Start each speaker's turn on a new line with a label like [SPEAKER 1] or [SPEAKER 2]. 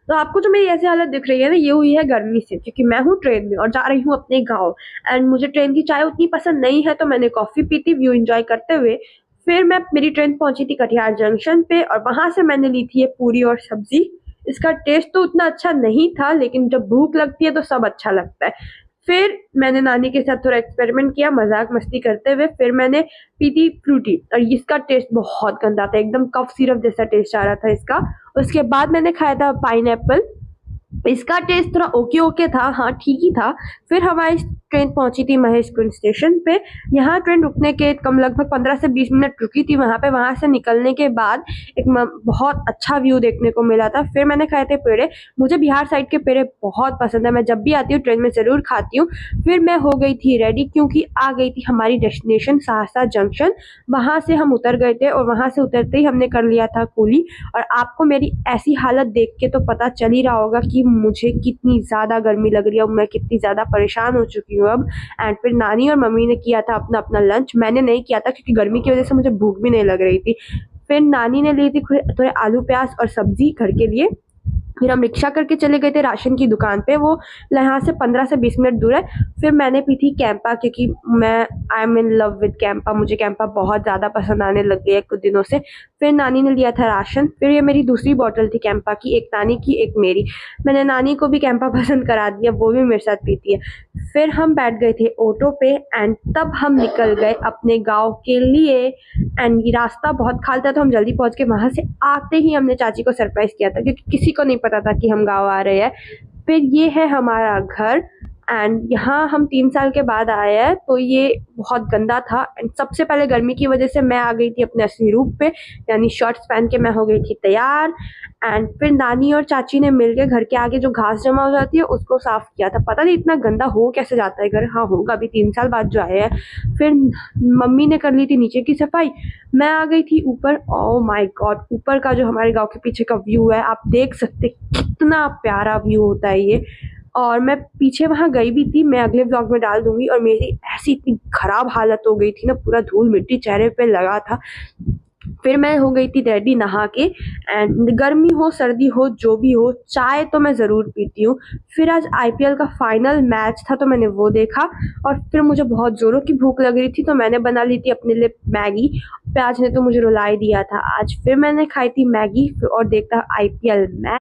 [SPEAKER 1] तो आपको जो मेरी ऐसी हालत दिख रही है ना, ये हुई है गर्मी से, क्योंकि मैं हूँ ट्रेन में और जा रही हूँ अपने गाँव। एंड मुझे ट्रेन की चाय उतनी पसंद नहीं है, तो मैंने कॉफी पी थी व्यू एंजॉय करते हुए। फिर मैं मेरी ट्रेन पहुंची थी कटिहार जंक्शन पे, और वहां से मैंने ली थी ये पूरी और सब्जी। इसका टेस्ट तो उतना अच्छा नहीं था, लेकिन जब भूख लगती है तो सब अच्छा लगता है। फिर मैंने नानी के साथ थोड़ा एक्सपेरिमेंट किया मजाक मस्ती करते हुए। फिर मैंने पी थी फ्रूटी, और इसका टेस्ट बहुत गंदा था, एकदम कफ सिरप जैसा टेस्ट आ रहा था इसका। उसके बाद मैंने खाया था पाइन, इसका टेस्ट थोड़ा ओके ओके था, हाँ ठीक ही था। फिर हमारी ट्रेन पहुंची थी महेशकुंज स्टेशन पे। यहाँ ट्रेन रुकने के कम लगभग 15 से 20 मिनट रुकी थी वहां पे। वहां से निकलने के बाद बहुत अच्छा व्यू देखने को मिला था। फिर मैंने खाए थे पेड़े। मुझे बिहार साइड के पेड़े बहुत पसंद है, मैं जब भी आती हूँ ट्रेन में जरूर खाती हूँ। फिर मैं हो गई थी रेडी, क्योंकि आ गई थी हमारी डेस्टिनेशन सहरसा जंक्शन। वहां से हम उतर गए थे, और वहां से उतरते ही हमने कर लिया था कूली। और आपको मेरी ऐसी हालत देख के तो पता चल ही रहा होगा कि मुझे कितनी ज्यादा गर्मी लग रही है, मैं कितनी ज्यादा परेशान हो चुकी हूँ अब। एंड फिर नानी और मम्मी ने किया था अपना अपना लंच, मैंने नहीं किया था क्योंकि गर्मी की वजह से मुझे भूख भी नहीं लग रही थी। फिर नानी ने ली थी थोड़े आलू प्याज और सब्जी घर के लिए। फिर हम रिक्शा करके चले गए थे राशन की दुकान पे, वो यहाँ से 15 से 20 मिनट दूर है। फिर मैंने पी थी कैंपा, क्योंकि मैं I am in love with Campa, मुझे कैंपा बहुत ज़्यादा पसंद आने लग गई है कुछ दिनों से। फिर नानी ने लिया था राशन। फिर ये मेरी दूसरी बॉटल थी कैंपा की, एक नानी की एक मेरी। मैंने नानी को भी कैंपा पसंद करा दिया, वो भी मेरे साथ पीती है। फिर हम बैठ गए थे ऑटो पे, एंड तब हम निकल गए अपने गाँव के लिए। एंड ये रास्ता बहुत खाल था, तो हम जल्दी पहुंच गए। वहां से आते ही हमने चाची को सरप्राइज किया था, क्योंकि किसी को नहीं पता था कि हम गाँव आ रहे हैं। फिर ये है हमारा घर। एंड यहाँ हम 3 साल के बाद आए हैं, तो ये बहुत गंदा था। एंड सबसे पहले गर्मी की वजह से मैं आ गई थी अपने असली रूप पे, यानी शर्ट्स पहन के मैं हो गई थी तैयार। एंड फिर नानी और चाची ने मिलके घर के आगे जो घास जमा हो जाती है उसको साफ किया था। पता नहीं इतना गंदा हो कैसे जाता है घर, हाँ होगा, अभी 3 साल बाद जो आए हैं। फिर मम्मी ने कर ली थी नीचे की सफाई। मैं आ गई थी ऊपर। ओह माय गॉड, ऊपर का जो हमारे गांव के पीछे का व्यू है, आप देख सकते कितना प्यारा व्यू होता है ये। और मैं पीछे वहां गई भी थी, मैं अगले ब्लॉग में डाल दूंगी। और मेरी ऐसी इतनी खराब हालत हो गई थी ना, पूरा धूल मिट्टी चेहरे पे लगा था। फिर मैं हो गई थी रेडी नहा के। एंड गर्मी हो सर्दी हो जो भी हो, चाय तो मैं जरूर पीती हूँ। फिर आज आईपीएल का फाइनल मैच था, तो मैंने वो देखा। और फिर मुझे बहुत जोरों की भूख लग रही थी, तो मैंने बना ली थी अपने लिए मैगी। प्याज ने तो मुझे रुला ही दिया था आज। फिर मैंने खाई थी मैगी और देखता आईपीएल मैच।